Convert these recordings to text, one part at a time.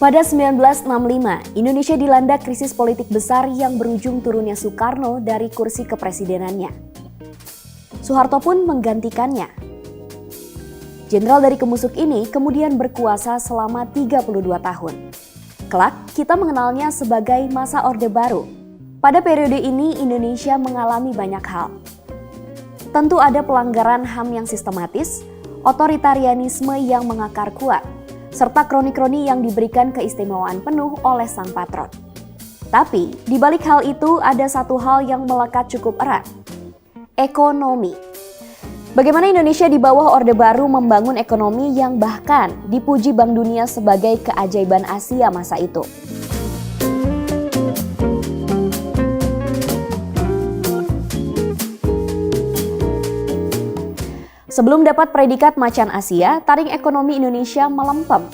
Pada 1965, Indonesia dilanda krisis politik besar yang berujung turunnya Soekarno dari kursi kepresidenannya. Soeharto pun menggantikannya. Jenderal dari kemusuk ini kemudian berkuasa selama 32 tahun. Kelak, kita mengenalnya sebagai masa Orde Baru. Pada periode ini, Indonesia mengalami banyak hal. Tentu ada pelanggaran HAM yang sistematis, otoritarianisme yang mengakar kuat, serta kroni-kroni yang diberikan keistimewaan penuh oleh sang patron. Tapi, di balik hal itu ada satu hal yang melekat cukup erat. Ekonomi. Bagaimana Indonesia di bawah Orde Baru membangun ekonomi yang bahkan dipuji Bank Dunia sebagai keajaiban Asia masa itu. Sebelum dapat predikat macan Asia, taring ekonomi Indonesia melempem.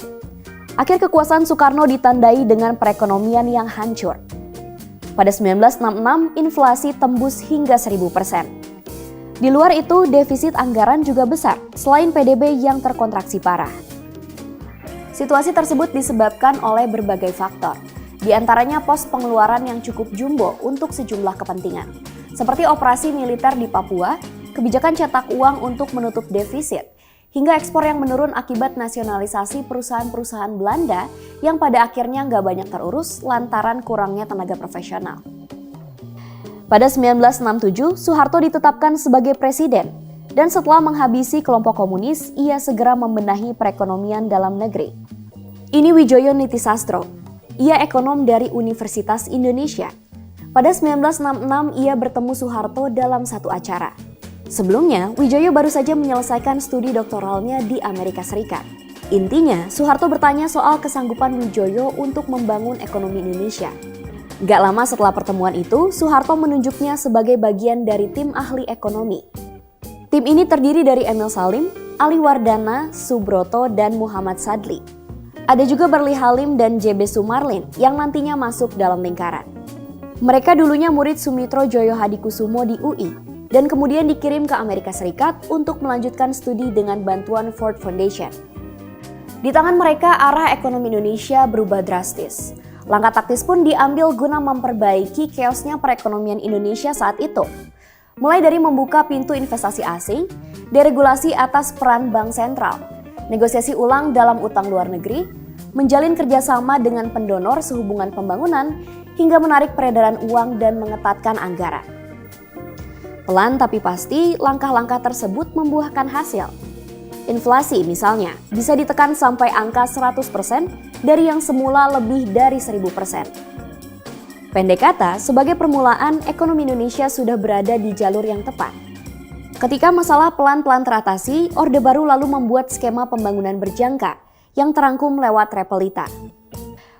Akhir kekuasaan Soekarno ditandai dengan perekonomian yang hancur. Pada 1966, inflasi tembus hingga 1000%. Di luar itu, defisit anggaran juga besar, selain PDB yang terkontraksi parah. Situasi tersebut disebabkan oleh berbagai faktor, di antaranya pos pengeluaran yang cukup jumbo untuk sejumlah kepentingan, seperti operasi militer di Papua, kebijakan cetak uang untuk menutup defisit, hingga ekspor yang menurun akibat nasionalisasi perusahaan-perusahaan Belanda yang pada akhirnya nggak banyak terurus lantaran kurangnya tenaga profesional. Pada 1967, Soeharto ditetapkan sebagai presiden, dan setelah menghabisi kelompok komunis, ia segera membenahi perekonomian dalam negeri. Ini Widjojo Nitisastro, ia ekonom dari Universitas Indonesia. Pada 1966, ia bertemu Soeharto dalam satu acara. Sebelumnya, Widjojo baru saja menyelesaikan studi doktoralnya di Amerika Serikat. Intinya, Soeharto bertanya soal kesanggupan Widjojo untuk membangun ekonomi Indonesia. Gak lama setelah pertemuan itu, Soeharto menunjuknya sebagai bagian dari tim ahli ekonomi. Tim ini terdiri dari Emil Salim, Ali Wardana, Subroto, dan Muhammad Sadli. Ada juga Barli Halim dan JB Sumarlin yang nantinya masuk dalam lingkaran. Mereka dulunya murid Sumitro Joyo Hadikusumo di UI, dan kemudian dikirim ke Amerika Serikat untuk melanjutkan studi dengan bantuan Ford Foundation. Di tangan mereka, arah ekonomi Indonesia berubah drastis. Langkah taktis pun diambil guna memperbaiki keosnya perekonomian Indonesia saat itu. Mulai dari membuka pintu investasi asing, deregulasi atas peran bank sentral, negosiasi ulang dalam utang luar negeri, menjalin kerjasama dengan pendonor sehubungan pembangunan, hingga menarik peredaran uang dan mengetatkan anggaran. Pelan tapi pasti, langkah-langkah tersebut membuahkan hasil. Inflasi misalnya bisa ditekan sampai angka 100% dari yang semula lebih dari 1000%. Pendek kata, sebagai permulaan, ekonomi Indonesia sudah berada di jalur yang tepat. Ketika masalah pelan-pelan teratasi, Orde Baru lalu membuat skema pembangunan berjangka yang terangkum lewat Repelita.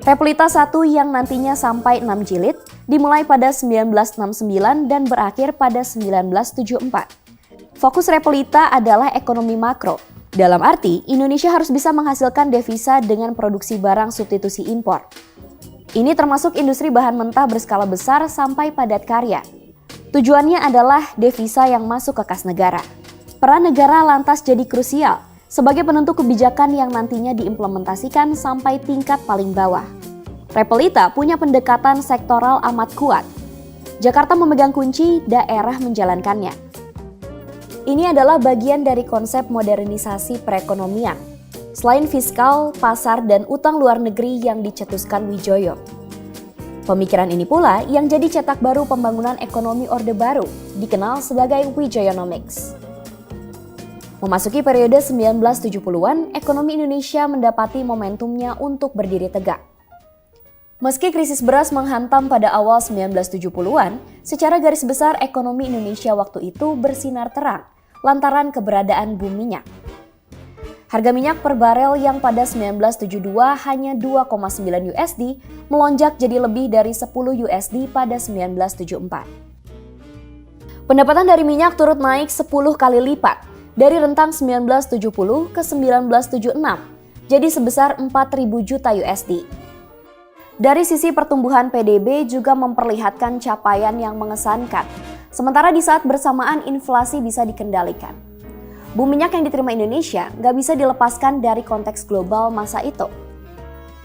Repelita 1 yang nantinya sampai 6 jilid, dimulai pada 1969 dan berakhir pada 1974. Fokus Repelita adalah ekonomi makro. Dalam arti, Indonesia harus bisa menghasilkan devisa dengan produksi barang substitusi impor. Ini termasuk industri bahan mentah berskala besar sampai padat karya. Tujuannya adalah devisa yang masuk ke kas negara. Peran negara lantas jadi krusial sebagai penentu kebijakan yang nantinya diimplementasikan sampai tingkat paling bawah. Repelita punya pendekatan sektoral amat kuat. Jakarta memegang kunci, daerah menjalankannya. Ini adalah bagian dari konsep modernisasi perekonomian. Selain fiskal, pasar, dan utang luar negeri yang dicetuskan Widjojo. Pemikiran ini pula yang jadi cetak baru pembangunan ekonomi Orde Baru, dikenal sebagai Widjojonomics. Memasuki periode 1970-an, ekonomi Indonesia mendapati momentumnya untuk berdiri tegak. Meski krisis beras menghantam pada awal 1970-an, secara garis besar ekonomi Indonesia waktu itu bersinar terang lantaran keberadaan boom minyak. Harga minyak per barel yang pada 1972 hanya 2,9 USD melonjak jadi lebih dari 10 USD pada 1974. Pendapatan dari minyak turut naik 10 kali lipat dari rentang 1970 ke 1976, jadi sebesar 4.000 juta USD. Dari sisi pertumbuhan PDB juga memperlihatkan capaian yang mengesankan, sementara di saat bersamaan inflasi bisa dikendalikan. Boom minyak yang diterima Indonesia nggak bisa dilepaskan dari konteks global masa itu.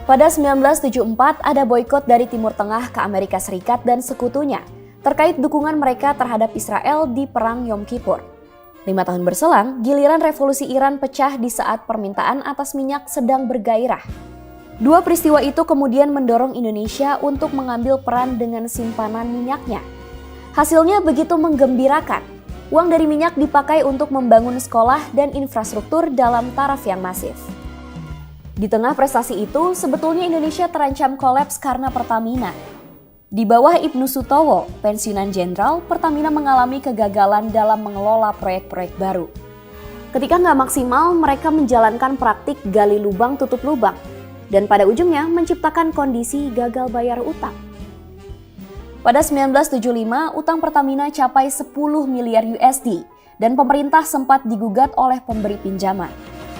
Pada 1974 ada boikot dari Timur Tengah ke Amerika Serikat dan sekutunya terkait dukungan mereka terhadap Israel di Perang Yom Kippur. 5 tahun berselang, giliran revolusi Iran pecah di saat permintaan atas minyak sedang bergairah. Dua peristiwa itu kemudian mendorong Indonesia untuk mengambil peran dengan simpanan minyaknya. Hasilnya begitu menggembirakan. Uang dari minyak dipakai untuk membangun sekolah dan infrastruktur dalam taraf yang masif. Di tengah prestasi itu, sebetulnya Indonesia terancam kolaps karena Pertamina. Di bawah Ibnu Sutowo, pensiunan jenderal, Pertamina mengalami kegagalan dalam mengelola proyek-proyek baru. Ketika nggak maksimal, mereka menjalankan praktik gali lubang tutup lubang, dan pada ujungnya menciptakan kondisi gagal bayar utang. Pada 1975, utang Pertamina capai 10 miliar USD, dan pemerintah sempat digugat oleh pemberi pinjaman.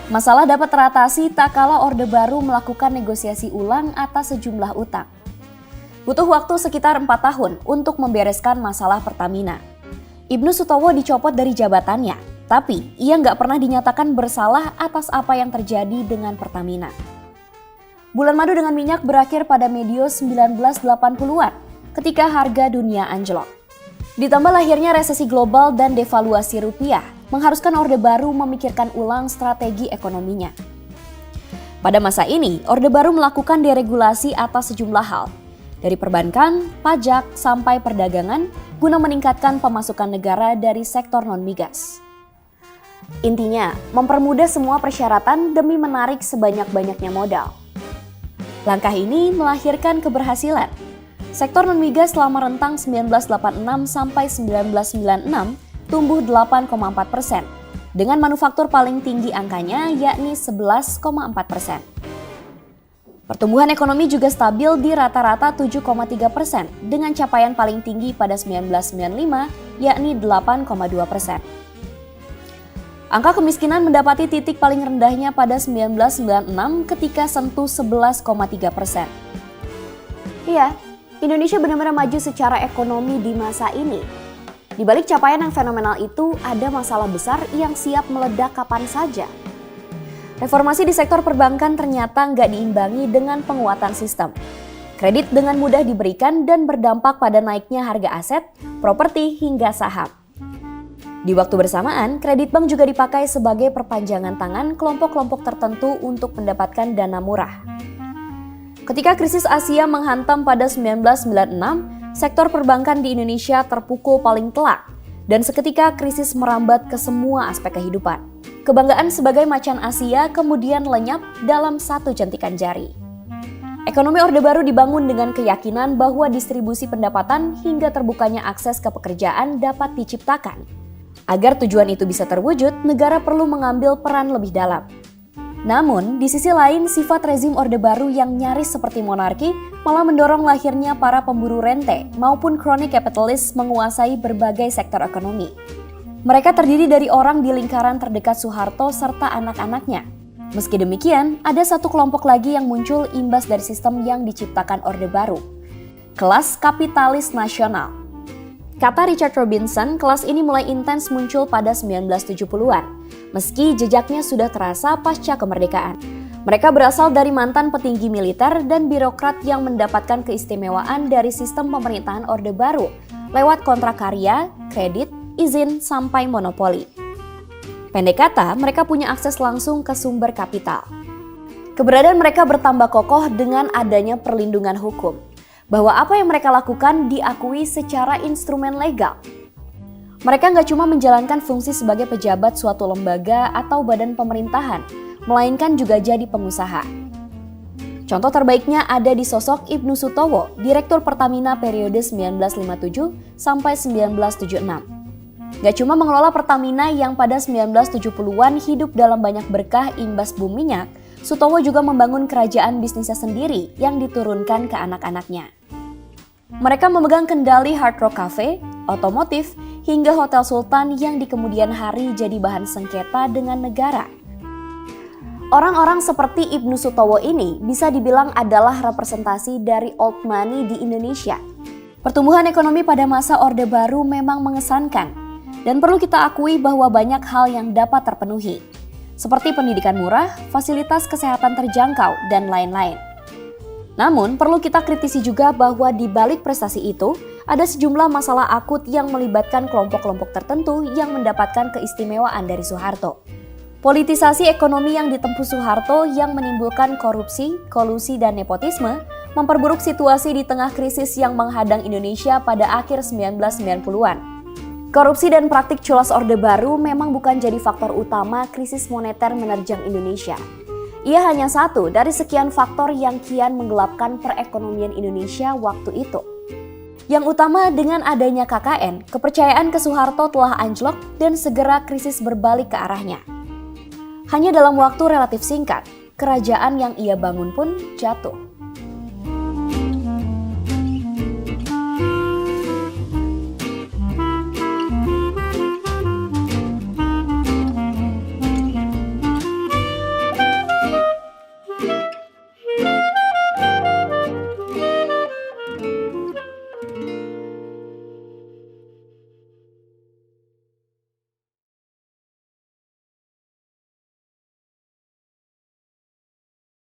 Masalah dapat teratasi tak kala Orde Baru melakukan negosiasi ulang atas sejumlah utang. Butuh waktu sekitar 4 tahun untuk membereskan masalah Pertamina. Ibnu Sutowo dicopot dari jabatannya, tapi ia nggak pernah dinyatakan bersalah atas apa yang terjadi dengan Pertamina. Bulan madu dengan minyak berakhir pada medio 1980-an, ketika harga dunia anjlok. Ditambah lahirnya resesi global dan devaluasi rupiah, mengharuskan Orde Baru memikirkan ulang strategi ekonominya. Pada masa ini, Orde Baru melakukan deregulasi atas sejumlah hal, dari perbankan, pajak, sampai perdagangan, guna meningkatkan pemasukan negara dari sektor non-migas. Intinya, mempermudah semua persyaratan demi menarik sebanyak-banyaknya modal. Langkah ini melahirkan keberhasilan. Sektor non-migas selama rentang 1986 sampai 1996 tumbuh 8,4%, dengan manufaktur paling tinggi angkanya yakni 11,4%. Pertumbuhan ekonomi juga stabil di rata-rata 7,3%, dengan capaian paling tinggi pada 1995 yakni 8,2%. Angka kemiskinan mendapati titik paling rendahnya pada 1996 ketika sentuh 11,3%. Iya, Indonesia benar-benar maju secara ekonomi di masa ini. Di balik capaian yang fenomenal itu, ada masalah besar yang siap meledak kapan saja. Reformasi di sektor perbankan ternyata nggak diimbangi dengan penguatan sistem. Kredit dengan mudah diberikan dan berdampak pada naiknya harga aset, properti, hingga saham. Di waktu bersamaan, kredit bank juga dipakai sebagai perpanjangan tangan kelompok-kelompok tertentu untuk mendapatkan dana murah. Ketika krisis Asia menghantam pada 1996, sektor perbankan di Indonesia terpukul paling telak, dan seketika krisis merambat ke semua aspek kehidupan. Kebanggaan sebagai macan Asia kemudian lenyap dalam satu jentikan jari. Ekonomi Orde Baru dibangun dengan keyakinan bahwa distribusi pendapatan hingga terbukanya akses ke pekerjaan dapat diciptakan. Agar tujuan itu bisa terwujud, negara perlu mengambil peran lebih dalam. Namun, di sisi lain, sifat rezim Orde Baru yang nyaris seperti monarki malah mendorong lahirnya para pemburu rente maupun crony capitalists menguasai berbagai sektor ekonomi. Mereka terdiri dari orang di lingkaran terdekat Soeharto serta anak-anaknya. Meski demikian, ada satu kelompok lagi yang muncul imbas dari sistem yang diciptakan Orde Baru. Kelas kapitalis nasional. Kata Richard Robinson, kelas ini mulai intens muncul pada 1970-an, meski jejaknya sudah terasa pasca kemerdekaan. Mereka berasal dari mantan petinggi militer dan birokrat yang mendapatkan keistimewaan dari sistem pemerintahan Orde Baru lewat kontrak karya, kredit, izin, sampai monopoli. Pendek kata, mereka punya akses langsung ke sumber kapital. Keberadaan mereka bertambah kokoh dengan adanya perlindungan hukum, bahwa apa yang mereka lakukan diakui secara instrumen legal. Mereka nggak cuma menjalankan fungsi sebagai pejabat suatu lembaga atau badan pemerintahan, melainkan juga jadi pengusaha. Contoh terbaiknya ada di sosok Ibnu Sutowo, Direktur Pertamina periode 1957 sampai 1976. Gak cuma mengelola Pertamina yang pada 1970-an hidup dalam banyak berkah imbas boom minyak, Sutowo juga membangun kerajaan bisnisnya sendiri yang diturunkan ke anak-anaknya. Mereka memegang kendali Hard Rock Cafe, otomotif, hingga Hotel Sultan yang di kemudian hari jadi bahan sengketa dengan negara. Orang-orang seperti Ibnu Sutowo ini bisa dibilang adalah representasi dari old money di Indonesia. Pertumbuhan ekonomi pada masa Orde Baru memang mengesankan, dan perlu kita akui bahwa banyak hal yang dapat terpenuhi, seperti pendidikan murah, fasilitas kesehatan terjangkau, dan lain-lain. Namun, perlu kita kritisi juga bahwa di balik prestasi itu, ada sejumlah masalah akut yang melibatkan kelompok-kelompok tertentu yang mendapatkan keistimewaan dari Soeharto. Politisasi ekonomi yang ditempuh Soeharto yang menimbulkan korupsi, kolusi, dan nepotisme memperburuk situasi di tengah krisis yang menghadang Indonesia pada akhir 1990-an. Korupsi dan praktik culas Orde Baru memang bukan jadi faktor utama krisis moneter menerjang Indonesia. Ia hanya satu dari sekian faktor yang kian menggelapkan perekonomian Indonesia waktu itu. Yang utama dengan adanya KKN, kepercayaan ke Soeharto telah anjlok dan segera krisis berbalik ke arahnya. Hanya dalam waktu relatif singkat, kerajaan yang ia bangun pun jatuh.